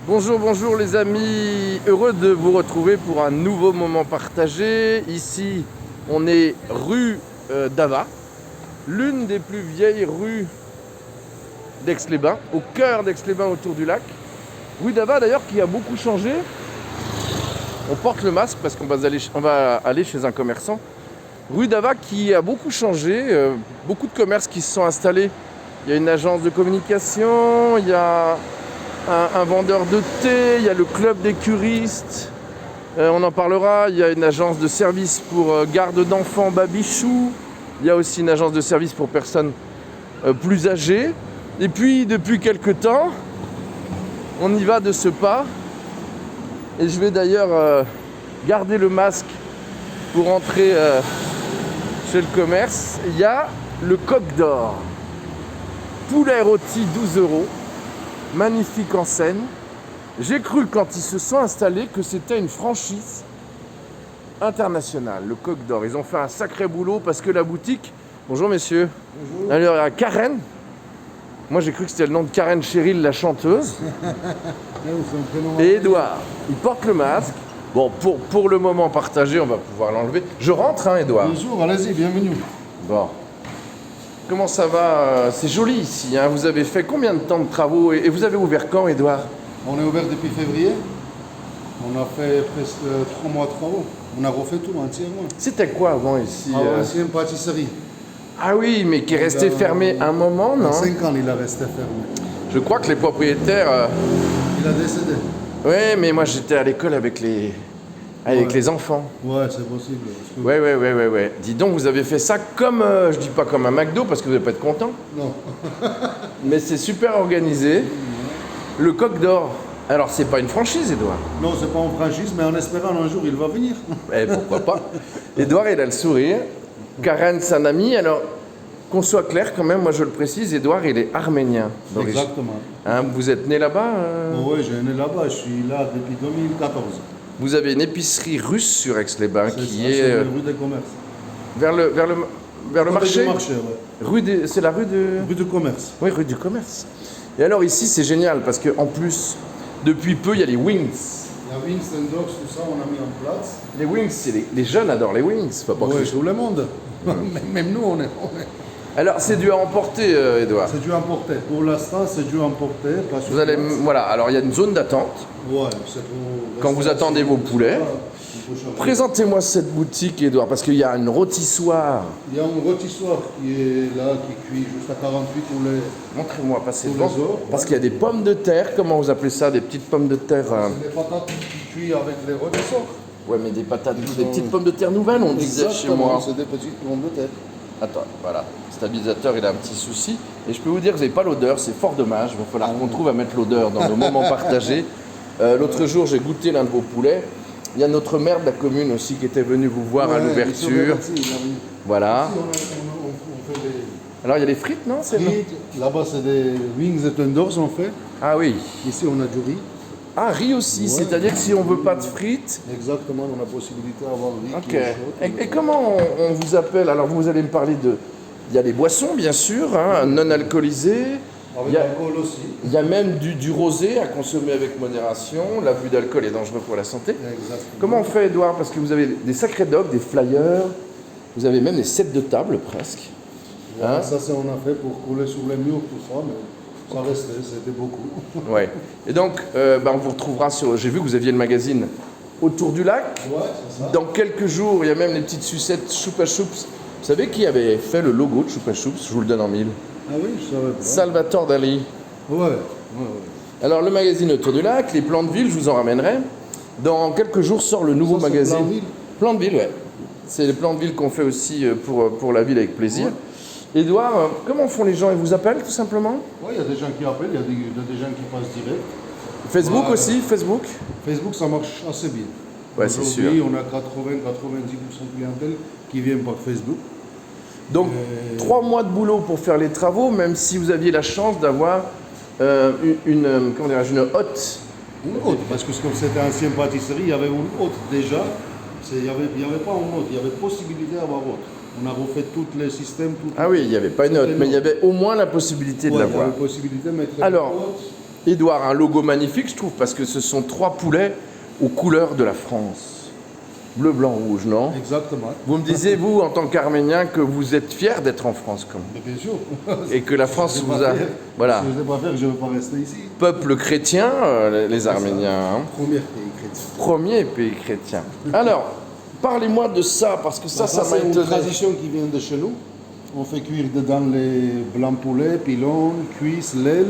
Bonjour, bonjour les amis, heureux de vous retrouver pour un nouveau moment partagé. Ici, on est rue d'Ava, l'une des plus vieilles rues d'Aix-les-Bains, au cœur d'Aix-les-Bains autour du lac. Rue d'Ava d'ailleurs qui a beaucoup changé. On porte le masque parce qu'on va aller chez un commerçant. Rue d'Ava qui a beaucoup changé, beaucoup de commerces qui se sont installés. Il y a une agence de communication, il y a un vendeur de thé, il y a le club des curistes, on en parlera, il y a une agence de service pour garde d'enfants Babichou, il y a aussi une agence de service pour personnes plus âgées. Et puis depuis quelques temps, on y va de ce pas. Et je vais d'ailleurs garder le masque pour entrer chez le commerce. Il y a le Coq d'Or. Poulet rôti 12 €. Magnifique en scène. J'ai cru quand ils se sont installés que c'était une franchise internationale, le Coq d'Or. Ils ont fait un sacré boulot parce que la boutique... Bonjour messieurs. Bonjour. Alors il y a Karen. Moi j'ai cru que c'était le nom de Karen Cheryl, la chanteuse. Et Edouard. Il porte le masque. Bon, pour le moment partagé, on va pouvoir l'enlever. Je rentre, hein, Edouard. Bonjour, allez-y, bienvenue. Bon. Comment ça va? C'est joli ici, hein. Vous avez fait combien de temps de travaux et vous avez ouvert quand, Edouard? On est ouvert depuis février. On a fait presque 3 mois de travaux. On a refait tout entièrement. C'était quoi avant ici? C'est une pâtisserie. Ah oui, mais qui est resté fermé un moment, non? 5 ans, il a resté fermé. Je crois que les propriétaires... Il a décédé. Oui, mais moi j'étais à l'école avec les enfants. Ouais, c'est possible. Ouais. Dis donc, vous avez fait ça comme, je dis pas comme un McDo parce que vous n'allez pas être content. Non. Mais c'est super organisé. Le Coq d'Or. Alors, c'est pas une franchise, Edouard? Non, c'est pas une franchise, mais en espérant un jour, il va venir. Eh, pourquoi pas? Edouard, il a le sourire. Karen, c'est un ami. Alors, qu'on soit clair quand même, moi je le précise, Edouard, il est arménien d'origine. Exactement. Hein, vous êtes né là-bas? Oui, j'ai né là-bas. Je suis là depuis 2014. Vous avez une épicerie russe sur Aix-les-Bains qui est... C'est rue des Commerces. Vers le marché? Ouais. C'est la rue de... Rue du Commerce. Oui, rue du Commerce. Et alors ici, c'est génial parce qu'en plus, depuis peu, il y a les wings. La Wings and Dogs, tout ça, on a mis en place. Les wings, les jeunes adorent les wings. Faut pas Oui, que... tout le monde. Même nous, on est... Alors, c'est dû à emporter, Edouard. C'est dû emporter. Pour l'instant, c'est dû emporter. Vous allez... Voilà, alors il y a une zone d'attente. Ouais, c'est pour... Quand vous attendez vos poulets. Présentez-moi cette boutique, Edouard, parce qu'il y a une rôtissoire. Il y a un rôtissoir qui est là, qui cuit jusqu'à 48 poulets. Montrez-moi, passez Tous devant. les jours, Parce qu'il y a des pommes de terre, comment vous appelez ça? Des petites pommes de terre C'est des patates qui cuisent avec les rôtissoirs. Ouais, mais des patates, des petites pommes de terre nouvelles, on disait chez moi. C'est des petites pommes de terre. Attends, voilà, le stabilisateur il a un petit souci. Et je peux vous dire que vous n'avez pas l'odeur, c'est fort dommage. Il va falloir qu'on trouve à mettre l'odeur dans nos moments partagés. L'autre jour, j'ai goûté l'un de vos poulets. Il y a notre maire de la commune aussi qui était venu vous voir à l'ouverture. Voilà. Ici, on fait des Alors il y a les frites, non? frites. Là-bas, c'est des wings et tenders, on fait. Ah oui. Ici, on a du riz. Ah, riz aussi, Ouais. C'est-à-dire que si on veut pas de frites... Exactement, on a la possibilité d'avoir riz. Ok. Qui est chaud. Et comment on vous appelle? Alors vous allez me parler de... Il y a les boissons, bien sûr, hein, non alcoolisées. Avec Il y a- l'alcool aussi. Il y a même du rosé à consommer avec modération. L'abus d'alcool est dangereux pour la santé. Exactement. Comment on fait, Edouard? Parce que vous avez des sacrés dogs, des flyers, vous avez même des sets de table presque. Voilà, Hein? ça, on a fait pour couler sur les murs, tout ça, mais ça restait, c'était beaucoup. Ouais. Et donc, on vous retrouvera sur... J'ai vu que vous aviez le magazine Autour du lac. Ouais, c'est ça. Dans quelques jours, il y a même les petites sucettes Choupa Choups. Vous savez qui avait fait le logo de Choupa Choups? Je vous le donne en mille. Ah oui, je savais pas. Salvatore Dali. Ouais. Alors, le magazine Autour du lac, les plans de ville, je vous en ramènerai. Dans quelques jours sort le nouveau Ça, c'est magazine. Plan de ville. Plan de ville, ouais. C'est les plans de ville qu'on fait aussi pour la ville avec plaisir. Ouais. Édouard, comment font les gens? Ils vous appellent tout simplement? Ouais, il y a des gens qui appellent, il y a des gens qui passent direct. Facebook Ouais. aussi, Facebook? Facebook, ça marche assez bien. Ouais, c'est sûr. Aujourd'hui, on a 80-90% de clientèle qui viennent par Facebook. Donc, 3 mois de boulot pour faire les travaux, même si vous aviez la chance d'avoir une hotte. Une hôte, parce que comme c'était ancienne pâtisserie, il y avait une hôte déjà. Il n'y avait pas une hôte, il y avait possibilité d'avoir hôte. On a refait tous les systèmes. Ah oui, il n'y avait pas une hotte, mais il y avait au moins la possibilité de Il y l'avoir. avait possibilité de mettre Alors, une hôte. Édouard, un logo magnifique, je trouve, parce que ce sont 3 poulets aux couleurs de la France. Bleu, blanc, rouge, non? Exactement. Vous me disiez, vous, en tant qu'Arménien, que vous êtes fier d'être en France, comme Mais bien sûr. et que la France Si je vous vais a... pas faire- Voilà, Si je ne vais pas faire, je ne vais pas rester ici. peuple chrétien, les Arméniens. Hein. Premier pays chrétien. Premier pays chrétien. Alors, parlez-moi de ça, parce que ça m'a c'est une étonné. tradition qui vient de chez nous. On fait cuire dedans les blancs poulets, pilons, cuisses, l'aile.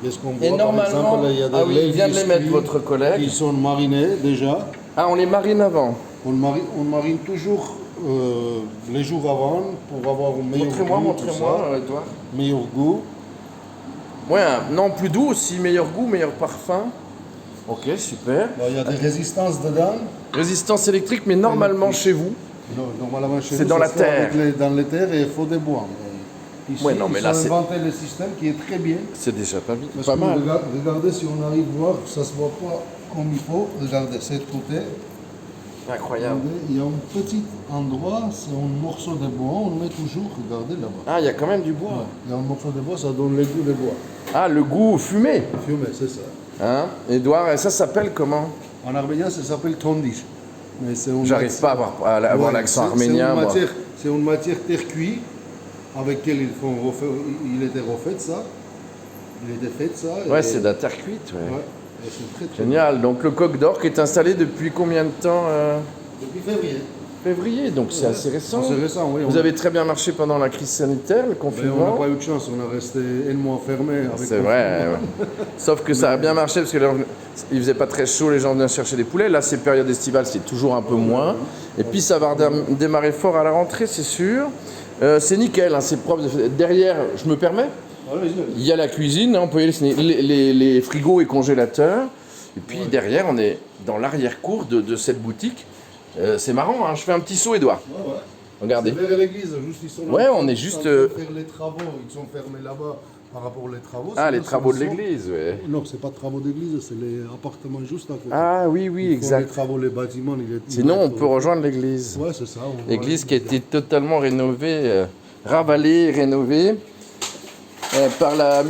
Qu'est-ce qu'on voit Et normalement, par exemple, il y a des ah oui, il ailes vient de les mettre, cuits votre collègue. qui sont marinés déjà. Ah, on les marine avant. On marine toujours les jours avant pour avoir un meilleur Montrez-moi, goût. montrez-moi, Edouard. Meilleur goût. Ouais, non, plus doux aussi, meilleur goût, meilleur parfum. Ok, super. Bon, il y a des résistances dedans. Résistance électrique, mais normalement chez vous. Non, normalement, chez C'est nous, dans ça la se fait terre. dans les terres et il faut des bois. Mais ici, Ouais, non, mais là, ils c'est- ont inventé le système qui est très bien. C'est déjà pas, Parce pas que mal. regardez, si on arrive à voir, ça ne se voit pas comme il faut. Regardez, cet côté. Incroyable. Regardez, il y a un petit endroit, c'est un morceau de bois, on le met toujours, regardez là-bas. Ah, il y a quand même du bois. Ouais, il y a un morceau de bois, ça donne le goût de bois. Ah, le goût fumé. Fumé, c'est ça. Hein, Edouard, et ça s'appelle comment? En arménien, ça s'appelle tondish. Mais c'est une J'arrive pas à avoir Ouais, l'accent c'est arménien, une moi. matière, c'est une matière terre cuite avec laquelle il était refait ça. Il était fait ça. Ouais, et- c'est de la terre cuite, ouais. Ouais, et c'est très très Génial. Donc le coq d'or qui est installé depuis combien de temps Depuis février. Février, donc c'est assez récent. C'est récent, oui. Vous avez très bien marché pendant la crise sanitaire, le Mais on n'a confinement. pas eu de chance, on a resté un mois fermé. Avec C'est vrai. Ouais. Sauf que ça a bien marché parce que là, il faisait pas très chaud, les gens venaient chercher des poulets. Là, c'est période estivale, c'est toujours un peu moins. Et puis ça va démarrer fort à la rentrée, c'est sûr. C'est nickel, hein, c'est propre. Derrière, je me permets, il y a la cuisine, hein, on peut y aller, les frigos et congélateurs. Et puis derrière, on est dans l'arrière-cour de cette boutique. C'est marrant, hein, je fais un petit saut, Edouard. Ouais, ouais. Regardez. C'est vers l'église, juste ils sont là. Ouais, on est juste, en train de faire les travaux, ils sont fermés là-bas par rapport aux travaux. Ah, les Sinon, travaux de c'est- l'église, ouais. Non, c'est pas travaux d'église, c'est les appartements juste à côté. Ah oui, oui, Ils font exact. Les travaux, les bâtiments, Sinon, on peut rejoindre l'église. Ouais, c'est ça. on voit- L'église qui a été totalement rénovée, ravalée, rénovée par la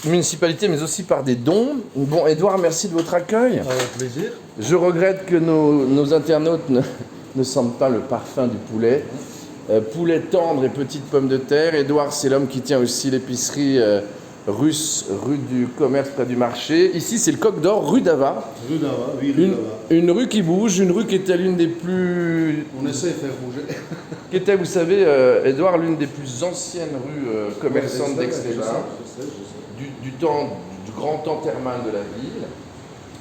municipalité, mais aussi par des dons. Bon, Edouard, merci de votre accueil. Avec plaisir. Je regrette que nos internautes ne sentent pas le parfum du poulet. Poulet tendre et petites pommes de terre. Edouard, c'est l'homme qui tient aussi l'épicerie russe, rue du commerce près du marché. Ici, c'est le Coq d'Or, rue d'Ava. Rue d'Ava, oui, rue Une, d'Ava. une rue qui bouge, une rue qui était l'une des plus... On essaie de faire bouger. qui était, vous savez, Edouard, l'une des plus anciennes rues commerçantes Ouais, d'Aix-les-Bains, je sais. du temps, du grand temps thermal de la ville.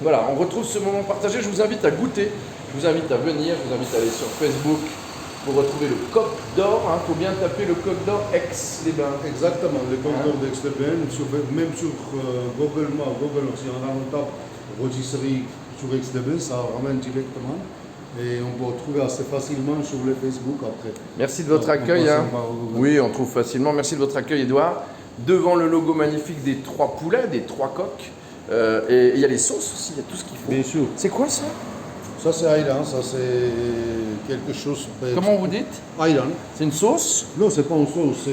Voilà, on retrouve ce moment partagé. Je vous invite à goûter, je vous invite à venir, je vous invite à aller sur Facebook pour retrouver le Coq d'Or. Il faut bien taper le Coq d'Or Aix-les-Bains. Exactement, les concours d'Aix-les-Bains, même sur Google Maps, Google, si on tape rôtisserie sur Aix-les-Bains, ça ramène directement. Et on peut retrouver assez facilement sur le Facebook après. Merci de votre Donc, on accueil. passe Hein. par Google. Oui, on trouve facilement. Merci de votre accueil, Edouard. Devant le logo magnifique des 3 poulets, des 3 coqs. Et il y a les sauces aussi, il y a tout ce qu'il faut. Bien sûr. C'est quoi ça? Ça c'est Ayran, ça c'est quelque chose. Comment vous dites? Ayran. C'est une sauce? Non, c'est pas une sauce, c'est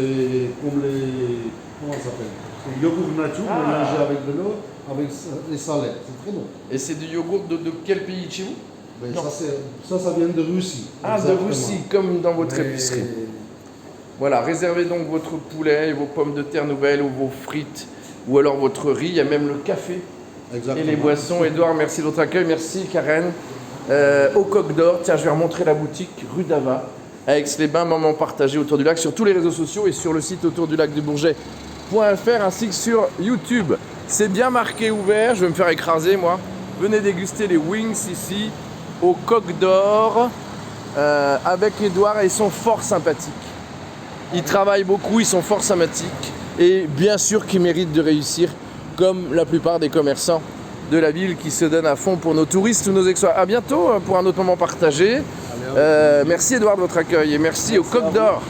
comme les. Comment ça s'appelle? C'est yogourt nature mélangé avec de l'eau, avec des salettes. C'est très bon. Et c'est du yogourt de quel pays de chez vous? Mais Non. ça vient de Russie. Ah, Exactement. de Russie, comme dans votre Mais- épicerie. Voilà, réservez donc votre poulet, et vos pommes de terre nouvelles ou vos frites, ou alors votre riz, il y a même le café Exactement. et les boissons. Edouard, merci de votre accueil, merci Karen. Au Coq d'Or, tiens, je vais remontrer la boutique rue d'Ava, à Aix-les-Bains, moment partagé autour du lac, sur tous les réseaux sociaux et sur le site autour du lac du Bourget.fr ainsi que sur YouTube. C'est bien marqué ouvert, je vais me faire écraser moi. Venez déguster les wings ici, au Coq d'Or, avec Edouard et ils sont fort sympathiques. Ils travaillent beaucoup, ils sont fort sympathiques et bien sûr qu'ils méritent de réussir comme la plupart des commerçants de la ville qui se donnent à fond pour nos touristes ou nos exploits. À bientôt pour un autre moment partagé. Merci Edouard de votre accueil et merci au Coq d'Or.